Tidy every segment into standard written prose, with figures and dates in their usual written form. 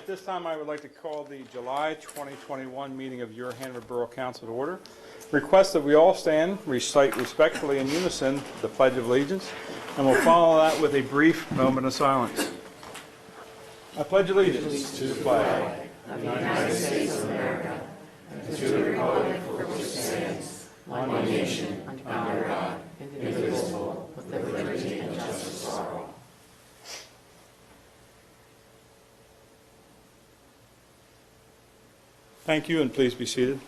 At this time, I would like to call the July 2021 meeting of your Hanover Borough Council to order. Request that we all stand, recite respectfully in unison the Pledge of Allegiance, and we'll follow that with a brief moment of silence. I pledge allegiance to the flag of the United States of America and to the republic for which it stands, one nation, under God, indivisible, with liberty and justice for all. Thank you, and please be seated.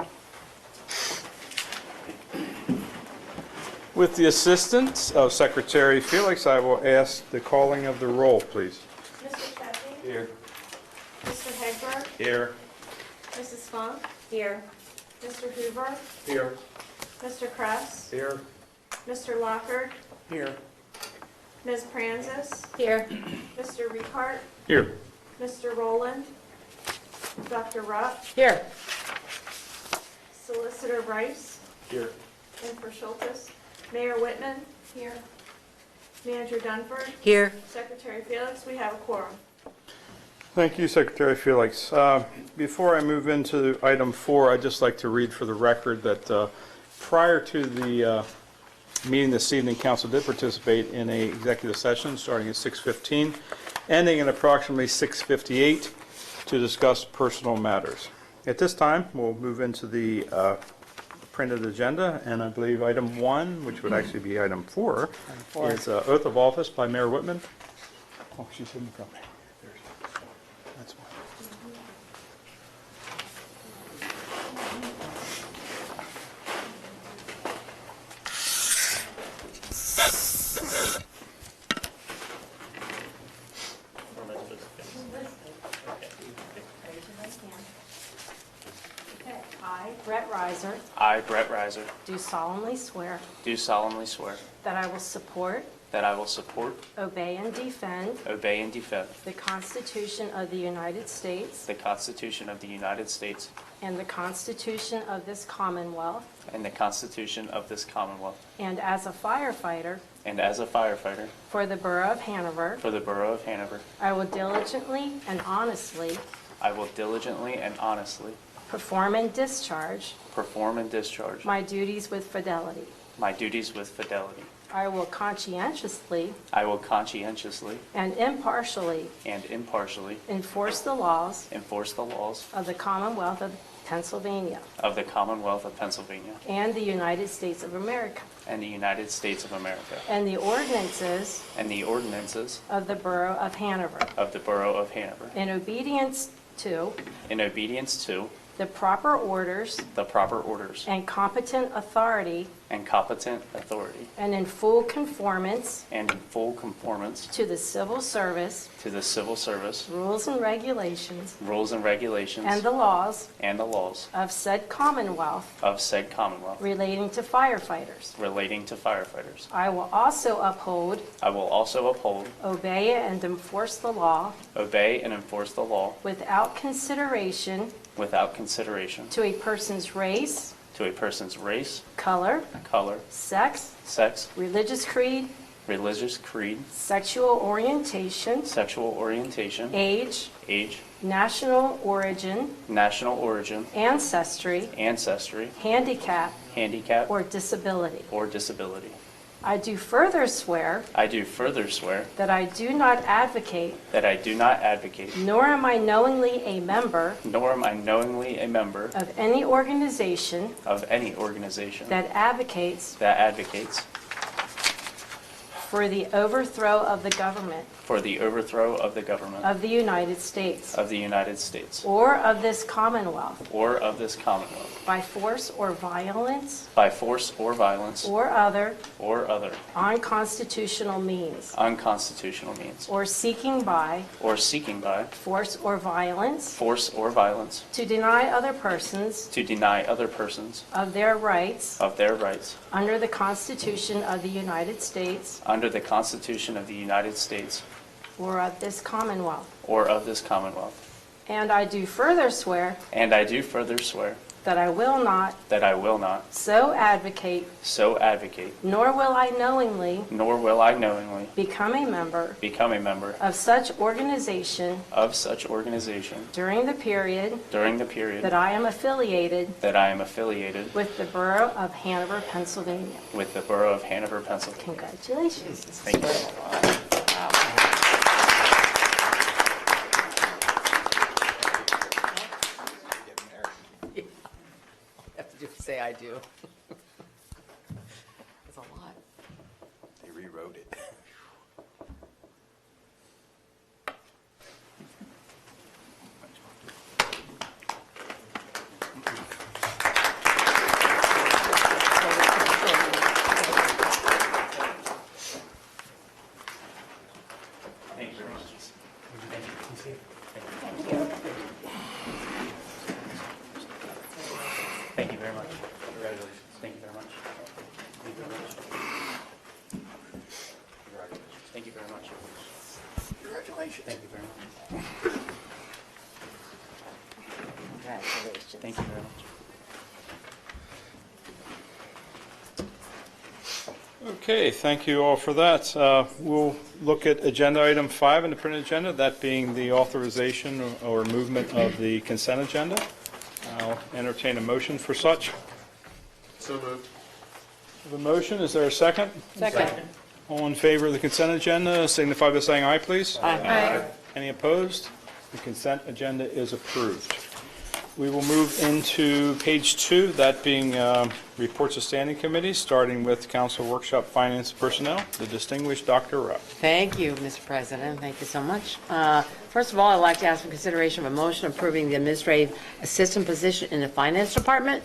With the assistance of Secretary Felix, I will ask the calling of the roll, please. Mr. Pepe? Here. Mr. Hegberg? Here. Mrs. Funk? Here. Mr. Hoover? Here. Mr. Kress? Here. Mr. Lockard? Here. Ms. Pranzis? Here. Mr. Ricart? Here. Mr. Rowland? Dr. Rupp? Here. Solicitor Rice? Here. And Schultes? Mayor Whitman? Here. Manager Dunford? Here. Secretary Felix, we have a quorum. Thank you, Secretary Felix. Before I move into item 4, I'd just like to read for the record that prior to the meeting this evening, Council did participate in an executive session starting at 6:15, ending at approximately 6:58 to discuss personal matters. At this time, we'll move into the printed agenda, and I believe item 1, which would actually be item 4, is oath of office by Mayor Whitman. Oh, she's in front of me. That's one. I, Brett Reiser, I, Brett Reiser, do solemnly swear do solemnly swear that I will support, that I will support, obey, and defend obey, and defend the Constitution of the United States the Constitution of the United States and the Constitution of this Commonwealth, and the Constitution of this Commonwealth, and as a firefighter and as a firefighter for the Borough of Hanover, for the Borough of Hanover, I will diligently and honestly I will diligently and honestly perform and discharge perform and discharge my duties with fidelity. my duties with fidelity. I will conscientiously I will conscientiously and impartially and impartially enforce the laws enforce the laws of the Commonwealth of Pennsylvania of the Commonwealth of Pennsylvania and the United States of America, and the United States of America, and the ordinances and the ordinances of the Borough of Hanover, of the Borough of Hanover, in obedience to in obedience to the proper orders the proper orders and competent authority, and competent authority, and in full conformance and in full conformance to the civil service to the civil service rules and regulations rules and regulations and the laws and the laws of said Commonwealth of said Commonwealth relating to firefighters. relating to firefighters. I will also uphold, I will also uphold, obey, and enforce the law obey, and enforce the law without consideration without consideration to a person's race, to a person's race, color, color, sex, sex, religious creed, religious creed, sexual orientation, sexual orientation, age, age, national origin, national origin, ancestry, ancestry, handicap, handicap, or disability. or disability. I do further swear I do further swear that I do not advocate, that I do not advocate, nor am I knowingly a member nor am I knowingly a member of any organization of any organization that advocates that advocates for the overthrow of the government for the overthrow of the government of the United States of the United States or of this Commonwealth or of this Commonwealth by force or violence by force or violence or other or other unconstitutional means, unconstitutional means, or seeking by or seeking by force or violence force or violence to deny other persons to deny other persons of their rights of their rights under the Constitution of the United States under the Constitution of the United States or of this Commonwealth. or of this Commonwealth. And I do further swear And I do further swear that I will not that I will not so advocate, so advocate, nor will I knowingly nor will I knowingly become a member become a member of such organization of such organization during the period during the period that I am affiliated that I am affiliated with the Borough of Hanover, Pennsylvania. with the Borough of Hanover, Pennsylvania. Congratulations. Thank you. Have to say I do. That's a lot. They rewrote it. Thank you very much. Thank you very much. Congratulations. Thank you very much. Thank you very much. Thank you very much. Congratulations. Thank you very much. Congratulations. Thank you very much. Okay, thank you all for that. We'll look at agenda item 5 in the printed agenda, that being the authorization or movement of the consent agenda. I'll entertain a motion for such. So moved. The motion, is there a second? Second. All in favor of the consent agenda, signify by saying aye, please. Aye. Any opposed? The consent agenda is approved. We will move into page 2, that being reports of standing committees, starting with Council Workshop Finance Personnel, the distinguished Dr. Rupp. Thank you, Mr. President. Thank you so much. First of all, I'd like to ask for consideration of a motion approving the administrative assistant position in the finance department.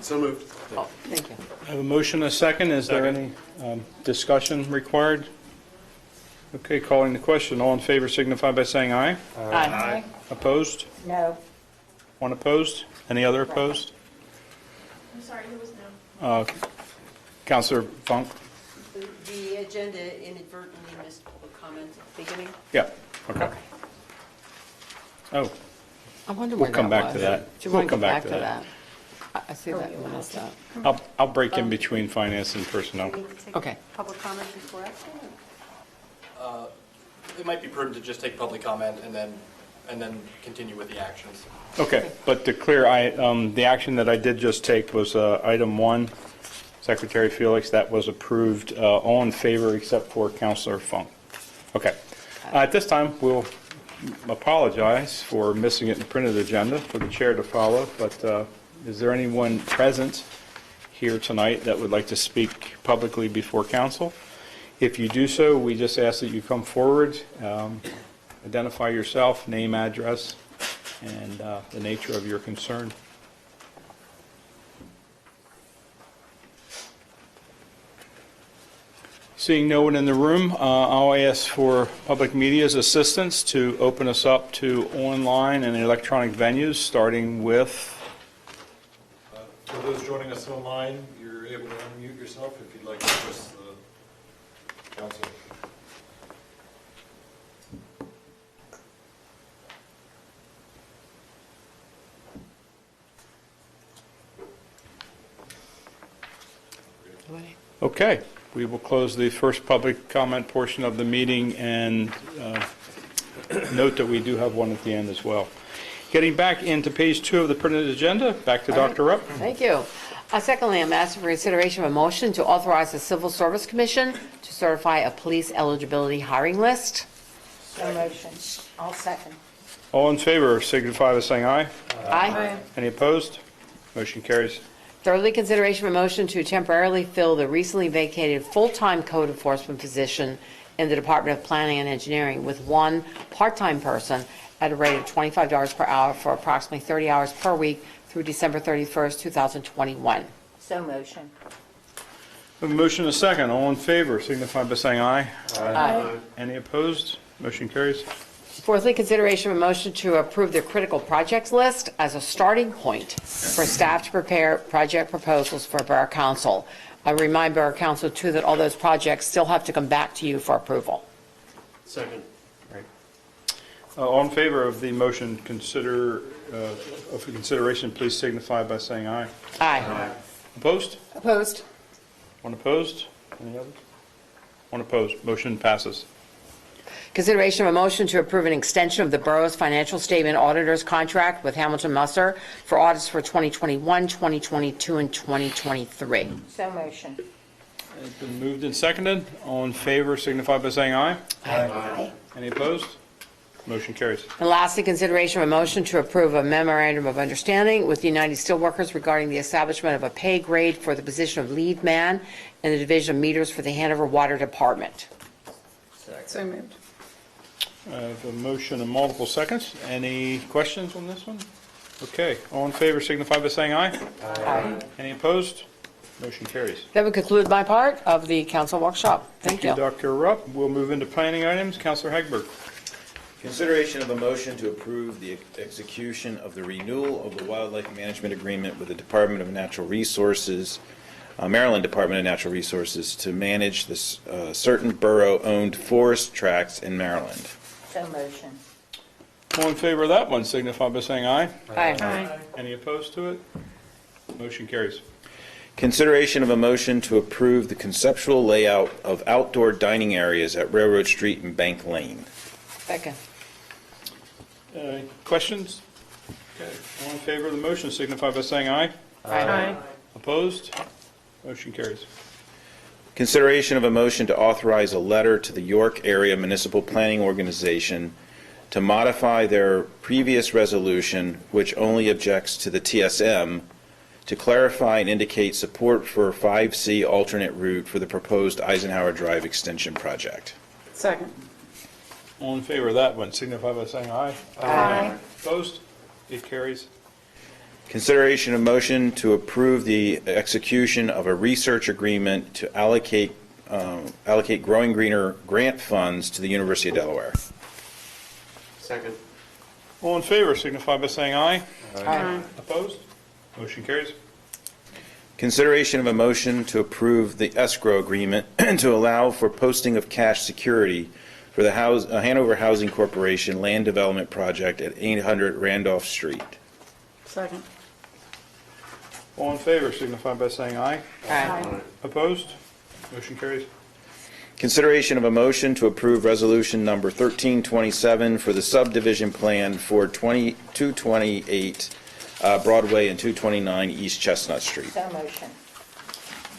So moved. Oh, thank you. I have a motion and a second. Is there any discussion required? Okay, calling the question. All in favor signify by saying aye. Aye. Opposed? No. One opposed? Any other opposed? I'm sorry, who was no? Counselor Funk? The agenda inadvertently missed public comment at the beginning. Yeah, okay. Oh, I wonder We'll where come that back to was. that. Do you We'll want to come go back back to to that. that? I see that you missed that. I'll break in between finance and personnel. We need to take Okay. public comment before action? It might be prudent to just take public comment and then continue with the actions. Okay, but to clear, the action that I did just take was item 1, Secretary Felix, that was approved. All in favor except for Counselor Funk. Okay. At this time, we'll apologize for missing it in the printed agenda for the chair to follow, but is there anyone present here tonight that would like to speak publicly before council? If you do so, we just ask that you come forward, identify yourself, name, address, and the nature of your concern. Seeing no one in the room, I'll ask for public media's assistance to open us up to online and electronic venues, starting with, For those joining us online, you're able to unmute yourself if you'd like to address the council. okay, we will close the first public comment portion of the meeting and note that we do have one at the end as well. Getting back into page 2 of the printed agenda, back to Dr. Rupp. Thank you. Secondly, I'm asking for consideration of a motion to authorize the Civil Service Commission to certify a police eligibility hiring list. No motion. I'll second. All in favor signify by saying aye. Aye. Any opposed? Motion carries. Thirdly, consideration of a motion to temporarily fill the recently vacated full-time code enforcement position in the Department of Planning and Engineering with one part-time person at a rate of $25 per hour for approximately 30 hours per week through December 31st, 2021. So motion. A motion and a second. All in favor signify by saying aye. Aye. Any opposed? Motion carries. Fourthly, consideration of a motion to approve the critical projects list as a starting point for staff to prepare project proposals for Borough Council. I remind Borough Council, too, that all those projects still have to come back to you for approval. Second. All in favor of the motion of consideration, please signify by saying aye. Aye. Opposed? Opposed. One opposed? Any others? One opposed. Motion passes. Consideration of a motion to approve an extension of the borough's financial statement auditor's contract with Hamilton Musser for audits for 2021, 2022, and 2023. So motion. It's been moved and seconded. All in favor signify by saying aye. Aye. Any opposed? Motion carries. And lastly, consideration of a motion to approve a memorandum of understanding with the United Steelworkers regarding the establishment of a pay grade for the position of lead man in the Division of Meters for the Hanover Water Department. So moved. I have a motion and multiple seconds. Any questions on this one? Okay. All in favor signify by saying aye. Aye. Any opposed? Motion carries. That would conclude my part of the council workshop. Thank you. Dr. Rupp. We'll move into planning items. Councilor Hagberg. Consideration of a motion to approve the execution of the renewal of the wildlife management agreement with the Department of Natural Resources, Maryland Department of Natural Resources, to manage this certain borough-owned forest tracts in Maryland. So motion. All in favor of that one signify by saying aye. Aye. Any opposed to it? Motion carries. Consideration of a motion to approve the conceptual layout of outdoor dining areas at Railroad Street and Bank Lane. Second. Questions? Okay. All in favor of the motion signify by saying aye. Aye. Opposed? Motion carries. Consideration of a motion to authorize a letter to the York Area Municipal Planning Organization to modify their previous resolution, which only objects to the TSM, to clarify and indicate support for 5C alternate route for the proposed Eisenhower Drive extension project. Second. All in favor of that one signify by saying aye. Aye. Opposed? It carries. Consideration of motion to approve the execution of a research agreement to allocate Growing Greener grant funds to the University of Delaware. Second. All in favor signify by saying aye. Aye. Opposed? Motion carries. Consideration of a motion to approve the escrow agreement to allow for posting of cash security for the Hanover Housing Corporation land development project at 800 Randolph Street. Second. All in favor signify by saying aye. Aye. Opposed? Motion carries. Consideration of a motion to approve resolution number 1327 for the subdivision plan for 228 Broadway and 229 East Chestnut Street. So motion.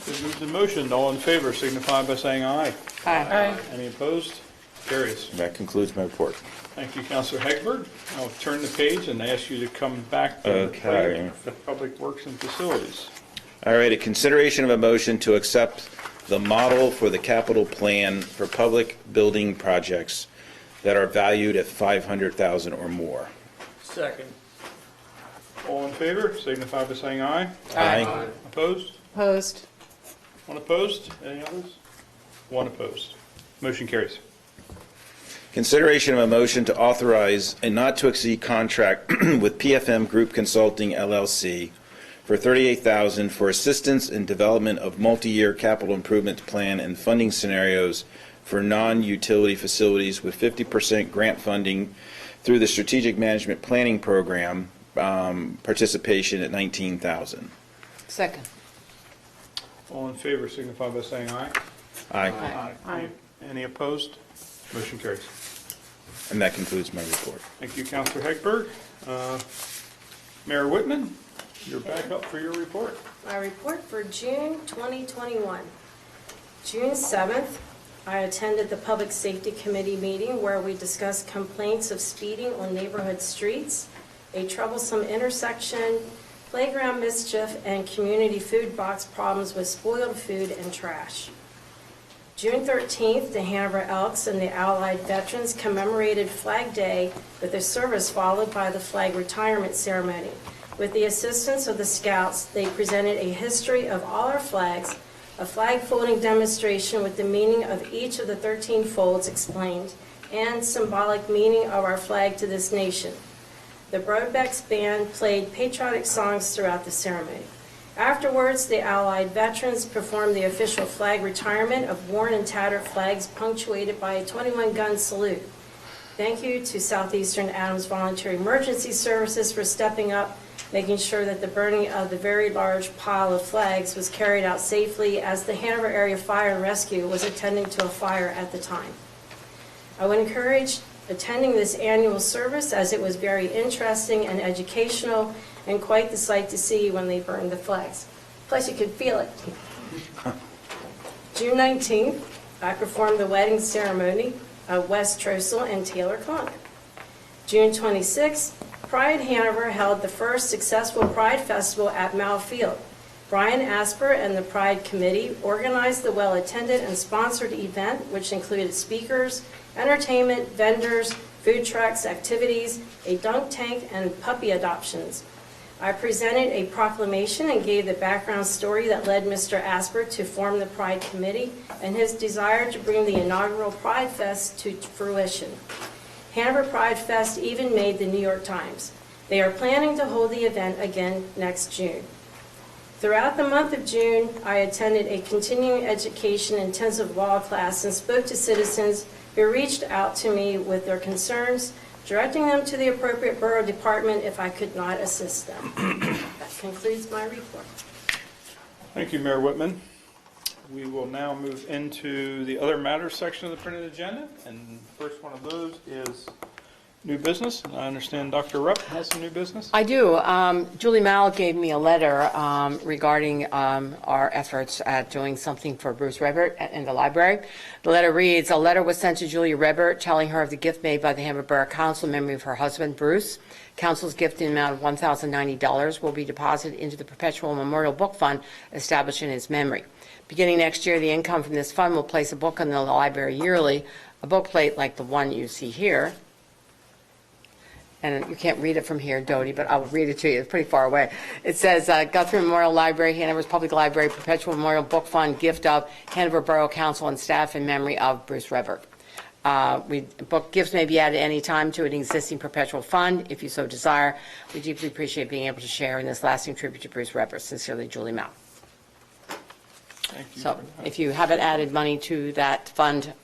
Been moved in motion. All in favor signify by saying aye. Aye. Any opposed? Carries. That concludes my report. Thank you, Councilor Hegberg. I'll turn the page and ask you to come back to Okay. the Public Works and Facilities. All right, a consideration of a motion to accept the model for the capital plan for public building projects that are valued at $500,000 or more. Second. All in favor signify by saying aye. Aye. Opposed? Opposed. One opposed? Any others? One opposed. Motion carries. Consideration of a motion to authorize a not-to-exceed contract with PFM Group Consulting LLC for $38,000 for assistance in development of multi-year capital improvement plan and funding scenarios for non-utility facilities with 50% grant funding through the Strategic Management Planning Program, participation at $19,000. Second. All in favor signify by saying aye. Aye. Aye. Any opposed? Motion carries. And that concludes my report. Thank you, Councilor Hegberg. Mayor Whitman, you're back up for your report. My report for June 2021. June 7th, I attended the Public Safety Committee meeting where we discussed complaints of speeding on neighborhood streets, a troublesome intersection, playground mischief, and community food box problems with spoiled food and trash. June 13th, the Hanover Elks and the Allied Veterans commemorated Flag Day with a service followed by the flag retirement ceremony. With the assistance of the Scouts, they presented a history of all our flags, a flag folding demonstration with the meaning of each of the 13 folds explained, and symbolic meaning of our flag to this nation. The Broadbecks Band played patriotic songs throughout the ceremony. Afterwards, the Allied veterans performed the official flag retirement of worn and tattered flags punctuated by a 21-gun salute. Thank you to Southeastern Adams Voluntary Emergency Services for stepping up, making sure that the burning of the very large pile of flags was carried out safely as the Hanover Area Fire and Rescue was attending to a fire at the time. I would encourage attending this annual service as it was very interesting and educational and quite the sight to see when they burned the flags. Plus you could feel it. June 19th, I performed the wedding ceremony of Wes Trossel and Taylor Conk. June 26th, Pride Hanover held the first successful Pride Festival at Mao Field. Brian Asper and the Pride Committee organized the well-attended and sponsored event, which included speakers, entertainment, vendors, food trucks, activities, a dunk tank, and puppy adoptions. I presented a proclamation and gave the background story that led Mr. Asper to form the Pride Committee and his desire to bring the inaugural Pride Fest to fruition. Hanover Pride Fest even made the New York Times. They are planning to hold the event again next June. Throughout the month of June, I attended a continuing education intensive law class and spoke to citizens who reached out to me with their concerns, directing them to the appropriate borough department if I could not assist them. That concludes my report. Thank you, Mayor Whitman. We will now move into the other matters section of the printed agenda, and the first one of those is new business. And I understand Dr. Rupp has some new business. I do. Julie Mall gave me a letter regarding our efforts at doing something for Bruce Rebert in the library. The letter reads, a letter was sent to Julia Rebert telling her of the gift made by the Hanover Borough Council in memory of her husband, Bruce. Council's gift in the amount of $1,090 will be deposited into the Perpetual Memorial Book Fund established in his memory. Beginning next year, the income from this fund will place a book in the library yearly, a book plate like the one you see here. And you can't read it from here, Dodie, but I'll read it to you. It's pretty far away. It says, Guthrie Memorial Library, Hanover's Public Library, Perpetual Memorial Book Fund, gift of Hanover Borough Council and staff in memory of Bruce Rebert. Book gifts may be added any time to an existing perpetual fund, if you so desire. We deeply appreciate being able to share in this lasting tribute to Bruce Rebert. Sincerely, Julie Mall. Thank you. So if you haven't added money to that fund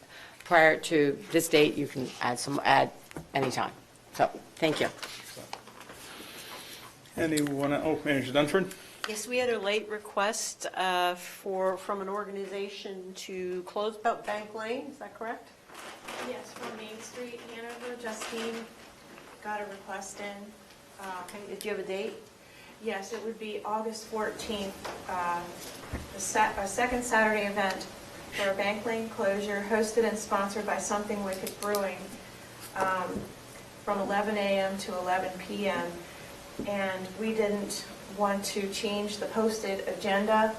prior to this date, you can add anytime. So, thank you. Anyone, Manager Dunford? Yes, we had a late request from an organization to close Bank Lane, is that correct? Yes, from Main Street, Hanover. Justine got a request in. Okay, do you have a date? Yes, it would be August 14th, a second Saturday event for a Bank Lane closure hosted and sponsored by Something Wicked Brewing from 11 a.m. to 11 p.m. And we didn't want to change the posted agenda,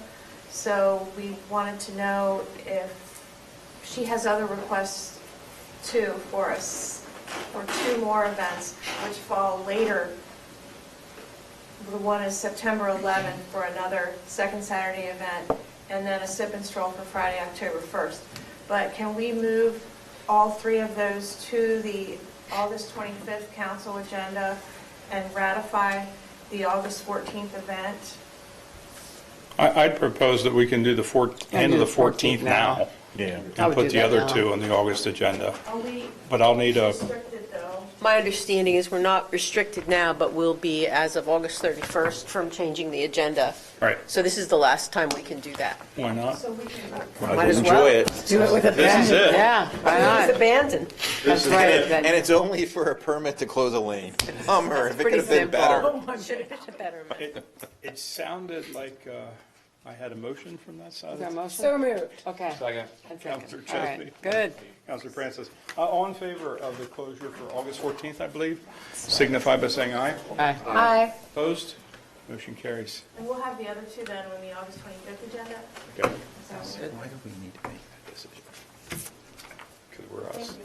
so we wanted to know if she has other requests too for us, or two more events which fall later. The one is September 11th for another second Saturday event, and then a sip and stroll for Friday, October 1st. But can we move all three of those to the August 25th council agenda and ratify the August 14th event? I'd propose that we can do the end of the 14th now. Yeah. And put the other two on the August agenda. Are we But I'll need a, restricted though? My understanding is we're not restricted now, but will be as of August 31st from changing the agenda. right, So this is the last time we can do that. why not? So we can, Might as Enjoy well. it. Do it with a This is it. Yeah, why not? It's abandoned. That's right. And it's only for a permit to close a lane. Bummer, if it could Pretty have been simple. better. Should have been a better. It sounded like I had a motion from that side. Is there a motion? So moved. Okay. Second. And Counselor All right, Chesby. good. Counselor Francis. All in favor of the closure for August 14th, I believe, signify by saying aye. Aye. Aye. Opposed? Motion carries. and we'll have the other two then on the August 25th agenda. Okay, So- Why do we need to make that decision? because we're us.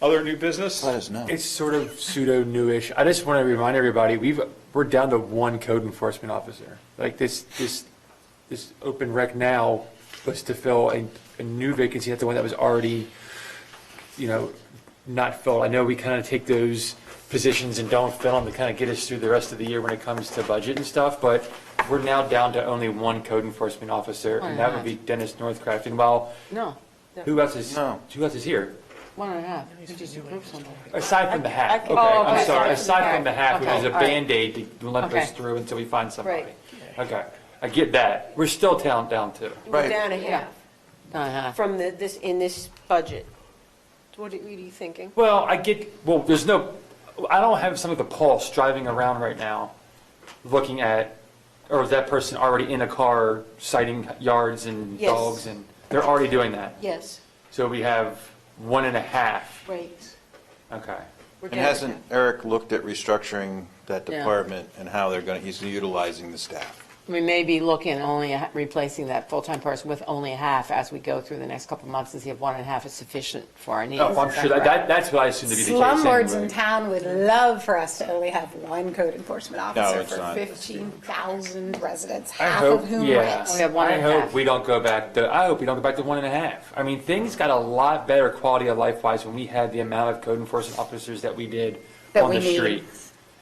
Other new business? Let us know. It's sort of pseudo newish. I just want to remind everybody, we're down to one code enforcement officer. Like this open rec now was to fill a new vacancy, not the one that was already, not filled. I know we kind of take those positions and don't fill them to kind of get us through the rest of the year when it comes to budget and stuff, but we're now down to only one code enforcement officer, and that would be Dennis Northcraft. And while No. who else is No. here? 1.5. We just approved something. Aside from the half, okay, Oh, I'm okay, sorry, sorry. aside from the half, which Okay, is a all right. Band-Aid to limp us Okay. through until we find somebody. Right. Okay, I get that. We're still down two. We're down a Yeah. half from in this budget. What are you thinking? Well, I don't have some of the pulse driving around right now, looking at, or is that person already in a car citing yards and Yes. dogs, and they're already doing that? Yes, So we have 1.5. right. Okay. We're And down a hasn't Eric looked at restructuring that Yeah. department and how he's utilizing the staff? We may be looking only at replacing that full-time person with only a half as we go through the next couple of months and see if 1.5 is sufficient for our needs. Oh, I'm Is sure correct? that's what I assume to be the case Slumlords in anyway. town would love for us to only have one code enforcement officer it's for not. 15,000 residents, I half hope, of whom yeah. rent. We have 1.5. I hope we don't go back to 1.5. I mean, things got a lot better quality of life wise when we had the amount of code enforcement officers that we did That on we the need. street.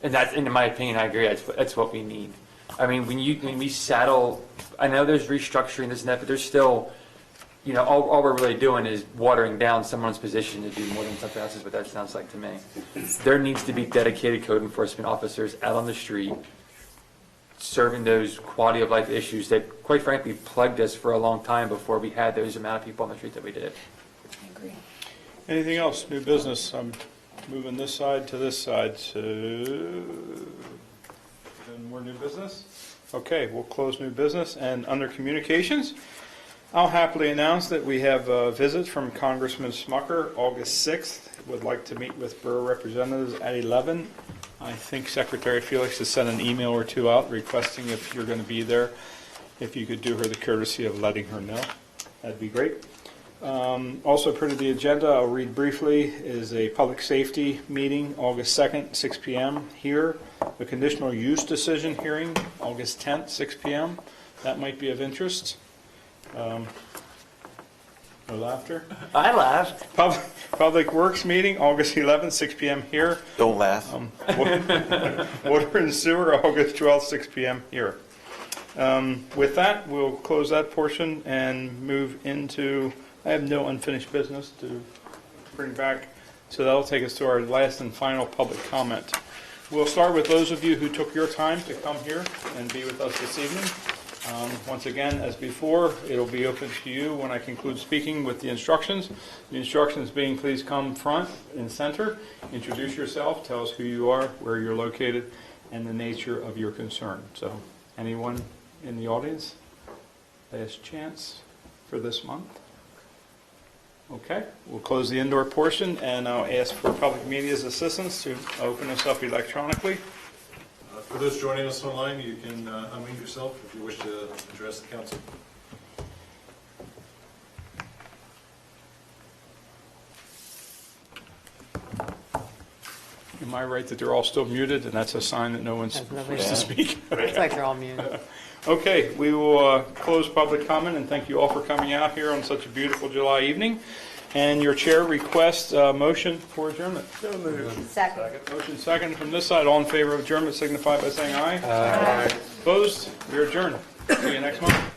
And that's, in my opinion, I agree, that's what we need. I mean, when we saddle, I know there's restructuring this and that, but there's still, all we're really doing is watering down someone's position to do more than something else is what that sounds like to me. There needs to be dedicated code enforcement officers out on the street serving those quality of life issues that, quite frankly, plagued us for a long time before we had those amount of people on the street that we did. I agree. Anything else, new business? I'm moving this side to this side, so, and more new business? Okay, we'll close new business, and under communications, I'll happily announce that we have a visit from Congressman Smucker, August 6th, would like to meet with borough representatives at 11. I think Secretary Felix has sent an email or two out requesting if you're going to be there, if you could do her the courtesy of letting her know. That'd be great. Also printed the agenda, I'll read briefly, is a public safety meeting, August 2nd, 6 p.m. here. A conditional use decision hearing, August 10th, 6 p.m. That might be of interest. No laughter. I laughed. Public Works meeting, August 11th, 6 p.m. here. Don't laugh. Water and Sewer, August 12th, 6 p.m. here. With that, we'll close that portion and move into, I have no unfinished business to bring back, so that'll take us to our last and final public comment. We'll start with those of you who took your time to come here and be with us this evening. Once again, as before, it'll be open to you when I conclude speaking with the instructions. The instructions being, please come front and center, introduce yourself, tell us who you are, where you're located, and the nature of your concern. So, anyone in the audience? Last chance for this month. Okay, we'll close the indoor portion, and I'll ask for public media's assistance to open us up electronically. For those joining us online, you can unmute yourself if you wish to address the council. Am I right that they're all still muted, and that's a sign that no one's Has nobody- wishes to speak? Looks like they're all muted. Okay, we will close public comment, and thank you all for coming out here on such a beautiful July evening. And your chair requests a motion for adjournment. Second. Motion second from this side. All in favor of adjournment signify by saying aye. Aye. Opposed? We are adjourned. See you next month.